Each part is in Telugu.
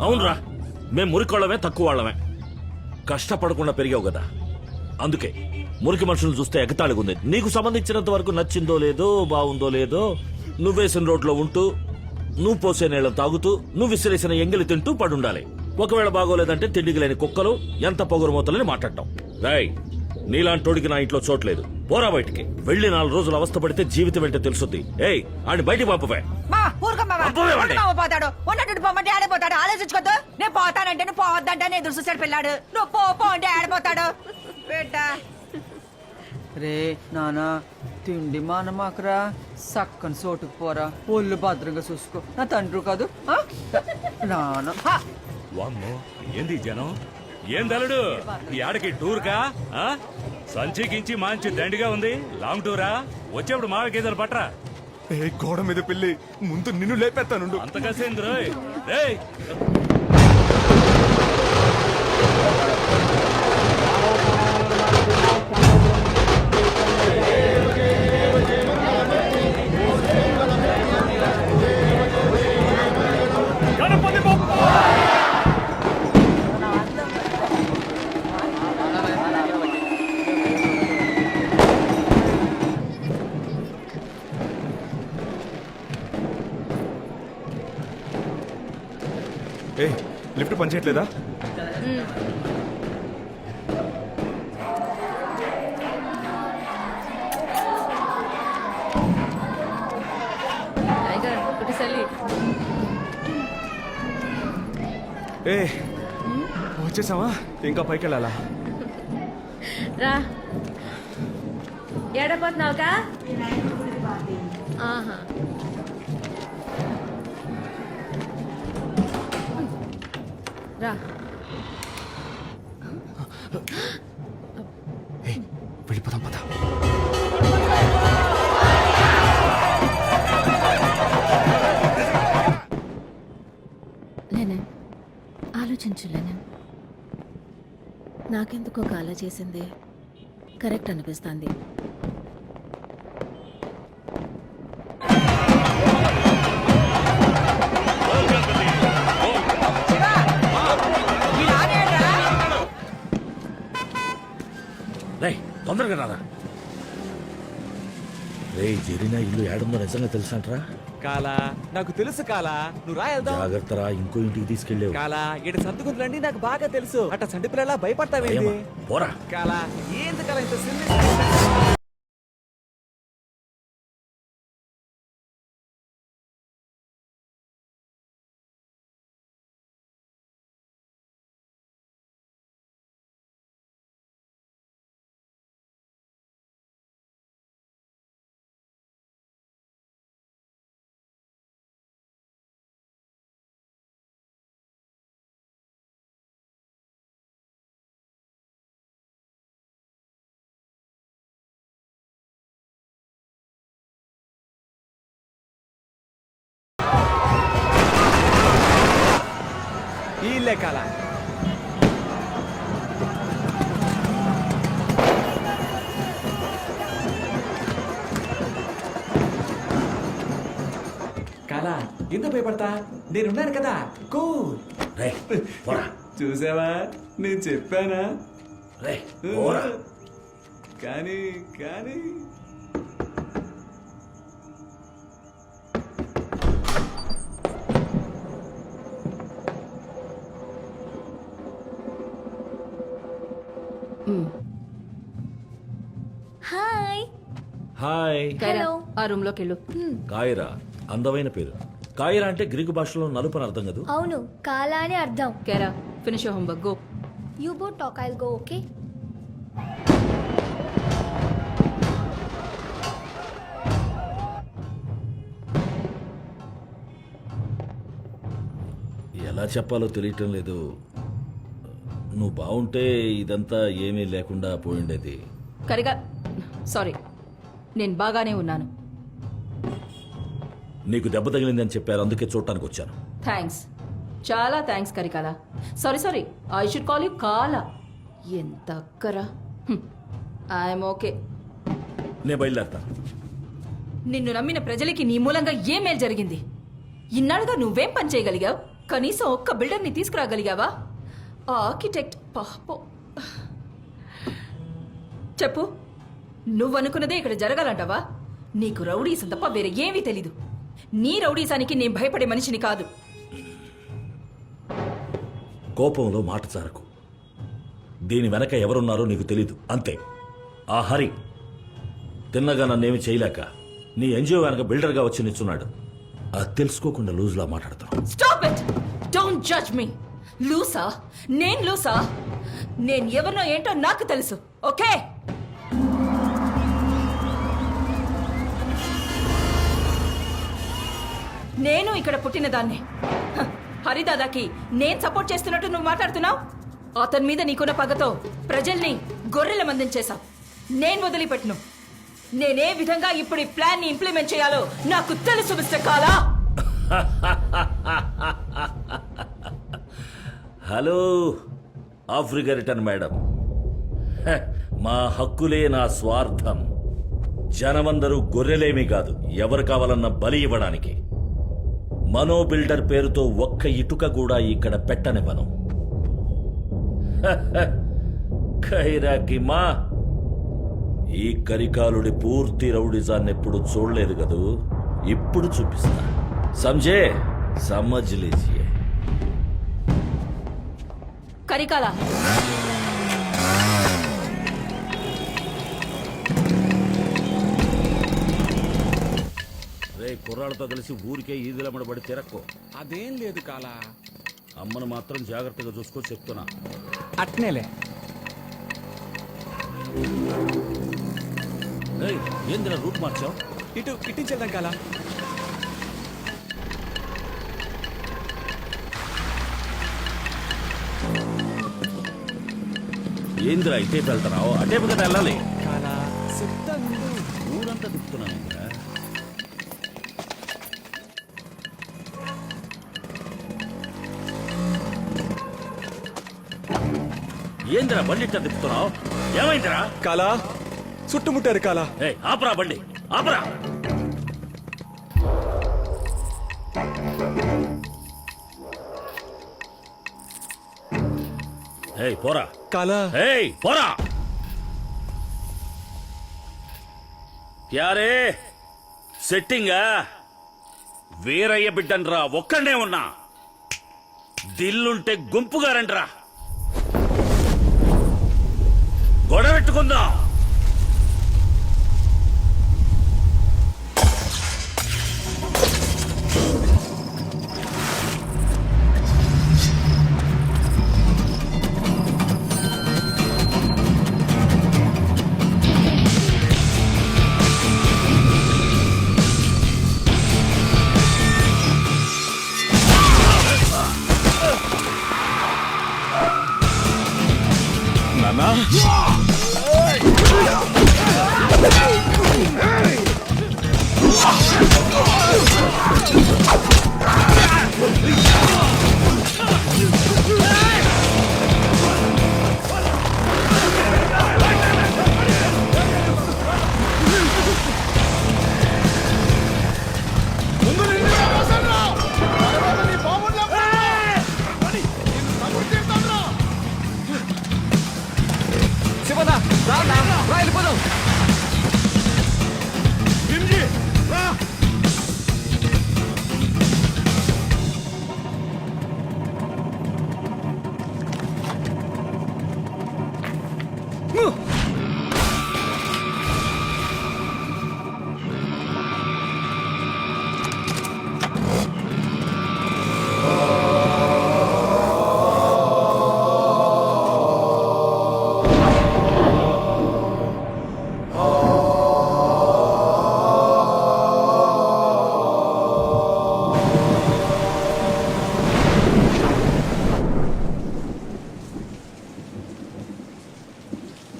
అవునరా, మేం మురికోళ్ళమే, తక్కువ వాళ్ళమే. కష్టపడకుండా పెరిగావు కదా, అందుకే మురికి మనుషులు చూస్తే ఎగతాళిగుంది. నీకు సంబంధించినంత వరకు నచ్చిందో లేదో, బాగుందో లేదో, నువ్వేసిన రోడ్లో ఉంటూ, నువ్వు పోసే నీళ్ళ తాగుతూ, నువ్వు విసిరేసిన ఎంగిలి తింటూ పడుండాలి. ఒకవేళ బాగోలేదంటే తిండికి లేని కుక్కలు, ఎంత పొగరు మూతలని మాట్లాడటం. రాయ్, నీలాంటోడికి నా ఇంట్లో చోట్లేదు. పోరా బయటికి. వెళ్లి 4 రోజులు అవస్థ పడితే జీవితం ఏంటో తెలుసుద్ది. ఏయ్, ఆడి బయటికి పంపవే. పోతాడు ఉన్నట్టు పొమ్మంటే ఆడిపోతాడు. ఆలోచించుకోద్దు. నేను పోతానంటే నువ్వు పోవద్దంటే నేను ఎదురు చూసాడు పిల్లాడు. నువ్వు పో అంటే ఆడిపోతాడు. రే నానా, తిండి మానమాకరా, సక్కని చోటుకు పోరా, ఒళ్ళు భద్రంగా చూసుకో. నా తండ్రి కాదు నాన్న. వామ్మో, ఏంది జనం? ఏం తలుడు ఈ ఆడకి టూర్ కా? సంచికించి మంచి దండిగా ఉంది. లాంగ్ టూరా? వచ్చేప్పుడు మావ గేదెలు పట్రా. ఏ గోడ మీద పిల్లి, ముందు నిన్ను లేపేస్తాను. అంత కసేంద్ర రేయ్. ఏ లిఫ్ట్ పనిచేయట్లేదా? ఏ వచ్చేసావా? ఇంకా పైకి వెళ్ళాలా? రా, ఏడపోతున్నావుగా? ఆహా, రా. వెళ్ళిపోదాం పద. లేనే ఆలోచించలేను. నాకెందుకో కాలా చేసింది కరెక్ట్ అనిపిస్తుంది. తొందరగా రాదా. రే, జరినా ఇల్లు ఏడుందో నిజంగా తెలుసంటరా? కాలా, నాకు తెలుసు కాలా, నువ్వు రాయల్దా. జాగ్రత్త రా, ఇంకో ఇంటికి తీసుకెళ్ళావు. కాలా, ఇటు సర్దుకుందండి, నాకు బాగా తెలుసు. అట్ట సంటి పిల్లలా భయపడతావేంటి? పోరా. కాలా, ఏంది కాలా ఇంత సిల్లి? ఇల్లే కాలా. కాలా, ఎందుకు భయపడతా? నేనున్నాను కదా. కూల్. రే, పోరా. చూసావా, నేను చెప్పానా? రే, పోరా. కానీ కానీ హాయ్. హాయ్. హలో. ఆ రూమ్ లోకి వెళ్ళు. కాయరా, అందమైన పేరు. కాయరా అంటే గ్రీకు భాషలో నలుపు అని అర్థం కదా? అవును, కాలా అని అర్థం. కేరా, finish your homework, go. You both talk, I'll go, okay? ఎలా చెప్పాలో తెలియటం లేదు. నువ్వు బాగుంటే ఇదంతా ఏమీ లేకుండా పోయిండేది. కరిగా, సారీ, నేను బాగానే ఉన్నాను. నీకు దెబ్బ తగిలిందని చెప్పారు, అందుకే చూడటానికి వచ్చాను. థ్యాంక్స్, చాలా thanks Karikala. Sorry sorry, I should call you కాలా. ఎంత అక్కరా. I'm okay. నేను బయలుదేరతాను. నిన్ను నమ్మిన ప్రజలకి నీ మూలంగా ఏం మేలు జరిగింది? ఇన్నాళ్ళుగా నువ్వేం పని చేయగలిగావు? కనీసం ఒక్క బిల్డర్ని తీసుకురాగలిగావా? ఆ ఆర్కిటెక్ట్ పాపం. చెప్పు, నువ్వనుకున్నదే ఇక్కడ జరగాలంటావా? నీకు రౌడీసం తప్ప వేరే ఏమీ తెలీదు. నీ రౌడీసానికి నేను భయపడే మనిషిని కాదు. కోపంలో మాట చారకు. దీని వెనక ఎవరున్నారో నీకు తెలీదు అంతే. ఆ హరి తిన్నగా నన్నేమి చేయలేక నీ ఎన్జిఓ వెనక బిల్డర్గా వచ్చి నిల్చున్నాడు. అది తెలుసుకోకుండా లూజ్లా మాట్లాడతాను. Stop it! Don't judge me. లూసా? నేను లూసా? నేను ఎవరినో ఏంటో నాకు తెలుసు. ఓకే, నేను ఇక్కడ పుట్టిన దాన్ని. హరిదాదాకి నేను సపోర్ట్ చేస్తున్నట్టు నువ్వు మాట్లాడుతున్నావు. అతని మీద నీకున్న పగతో ప్రజల్ని గొర్రెల మందం చేశావు. నేను వదిలిపెట్టును. నేనే విధంగా ఇప్పుడు ఈ ప్లాన్ ని ఇంప్లిమెంట్ చేయాలో నాకు తెలుసు మిస్టర్ కాలా. Hello Africa return madam. మా హక్కులే నా స్వార్థం. జనమందరూ గొర్రెలేమీ కాదు, ఎవరు కావాలన్న బలి ఇవ్వడానికి. మనో బిల్డర్ పేరుతో ఒక్క ఇటుక కూడా ఇక్కడ పెట్టనివ్వను. ఖైరాకి మా ఈ కరికాలుడి పూర్తి రౌడిజాన్ని ఎప్పుడు చూడలేదు కదూ, ఇప్పుడు చూపిస్తా. సమझे? समझ लीजिए. కరికాల, రే కుర్రాళ్ళతో కలిసి ఊరికే ఈదులమ్మడి పడి తిరక్కో. అదేం లేదు కాలా. అమ్మను మాత్రం జాగ్రత్తగా చూసుకో చెప్తున్నా. అట్నేలే. ఏందిరా రూట్ మార్చావు? ఇట్టించేద్దాం కాలా. ఏందిరా ఇటే వెళ్తున్నావు? అటే కదా వెళ్ళాలి. కాలా చెప్తా ముందు. ఊరంతా తిప్పుతున్నాను ఇంకా. ఏందిరా బండి ఇట్లా తిప్పుతున్నావు? ఏమైందిరా? కాలా చుట్టుముట్టారు కాలా. ఆపరా బండి, ఆపరా. పోరా కాలా. పోరా. యారే సెట్టింగా? వీరయ్య బిడ్డన్రా, ఒక్కడే ఉన్నా. దిల్లుంటే గుంపుగా రండ్రా, గొడవెట్టుకుందాం. నానా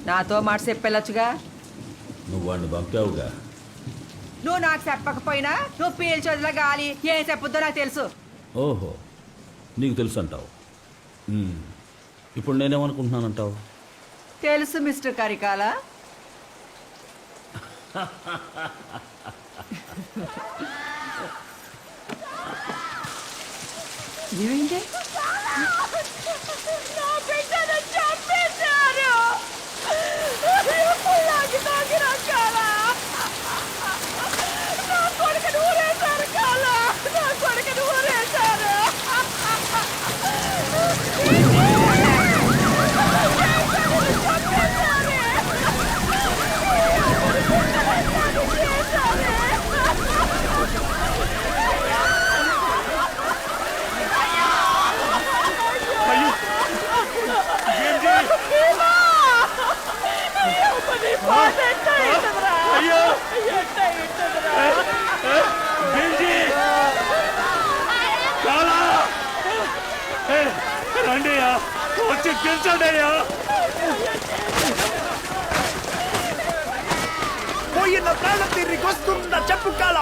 నాతో మాట చెప్పెళ్ళొచ్చుగా. నువ్వు వాడిని పంపావుగా. నువ్వు నాకు చెప్పకపోయినా నువ్వు పీల్చొదిల గాలి ఏం చెప్పొద్దో నాకు తెలుసు. ఓహో, నీకు తెలుసు అంటావు. ఇప్పుడు నేనేమనుకుంటున్నానంటావు? తెలుసు మిస్టర్ కరికాల. ఏమైంది నా బిడ్డను చంపేశారు పుల్లాకి తాగిన కాల నా కొడుకుని ఊరేశారు కాల నా కొడుకుని ఊరేశారు అయ్యో బెంజీ కాలా రండి అయ్యా వచ్చి గెలిచండి అయ్యా పోయిన ప్రాణం తిరిగి వస్తుందా చెప్పు కాల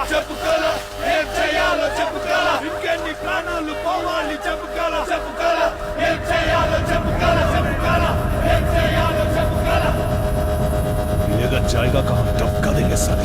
ఏం చేయాలో చెప్పు కాల ఇంకెన్ని ప్రాణాలు పోవాలి చెప్పు కాల ఏం చేయాలో చెప్పు కాల ఏం చేయాలో చెప్పు కాల लेगा जाएगा कहाँ टपका देंगे साले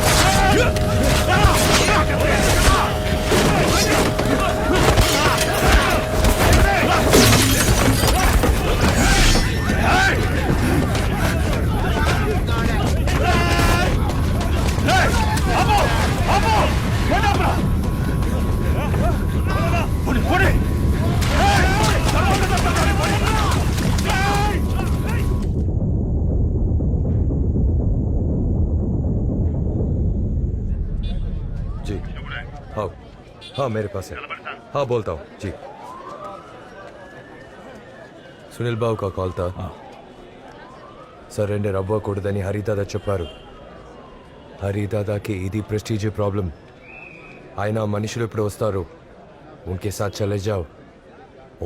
जी हाँ हाँ मेरे पास है हाँ बोलता हूँ जी సునీల్ బాబు కా కాల్ తా సరెండర్ అవ్వకూడదని హరిదాదా చెప్పారు హరిదాదాకి ఇది ప్రెస్టీజ్ ప్రాబ్లం ఆయన మనుషులు ఇప్పుడు వస్తారు ఉన్కే సాత్ చలే జావ్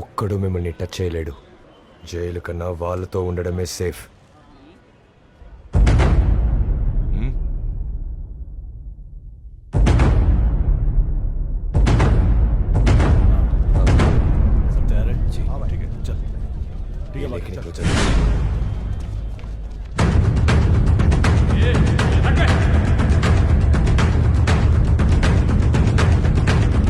ఒక్కడు మిమ్మల్ని టచ్ చేయలేడు జైలు కన్నా వాళ్ళతో ఉండడమే సేఫ్ ठीक है चल लेकिन